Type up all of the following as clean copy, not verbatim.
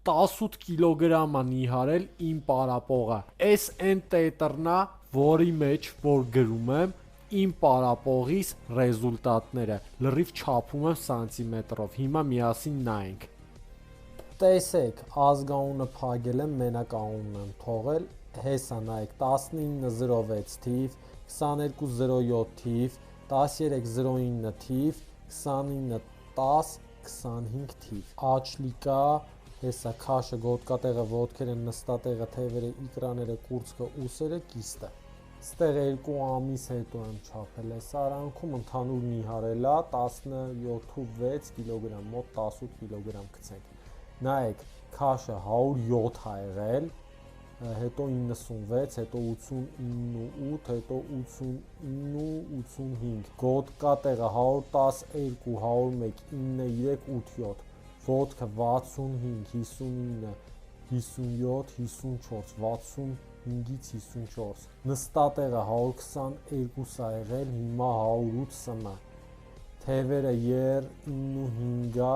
18 կիլոգրամ է նիհարել իմ պարապողը։ Այս այն տետրն է, որի մեջ որ գրում եմ իմ պարապողիս ռեզուլտատները, լրիվ չափում եմ սանտիմետրով։ Հիմա միասին նայենք։ Տեսեք, ազգանունը փակել եմ, մենականունն եմ թողել, հեսա նայեք, 1906 թիվ, 2207 թիվ, 1309 թիվ, 2910, 25 թիվ։ Աչլիկա, հեսա քաշը, գոտկատեղը, ոտքերը, նստատեղը, թևերը, իկրաները, կուրծքը, ուսերը, կիստը։ Ստեղ 2 ամիս հետո եմ չափել այս արանքում, ընդհանուր նիհարել է 17.6 կիլոգրամ, մոտ 18 կիլոգրամ գցենք։ Նայեք, քաշը 107 ա եղել, հետո 96, հետո 89.8, հետո 89.85, գոտկատեղը 112, 101, 93, 87, ոտքը 65, 59, 57, 54, 65-ից 54, նստատեղը 122 ա եղել, հիմա 108 սմ, թևերը 95 ա,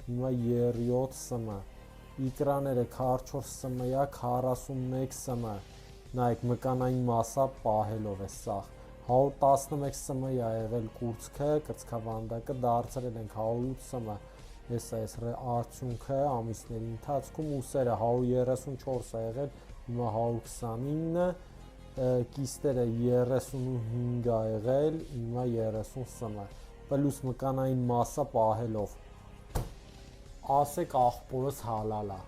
հիմա 37 սմ, իկրաները 44 սմ-յա, 41 սմ, նայեք մկանային մասա պահելով է սաղ, 111 սմ-յա եղել կուրծքը, կրծքավանդակը դարձրել ենք 108 սմ, հեսա այս արդյունքը ամիսների ընթացքում, ուսերը 134 ա եղել, հիմա 129, կիստերը 35 ա եղել, հիմա 30 սմ, պլյուս մկանային մասա պահելով, ասեք աղբորս հալալ ա։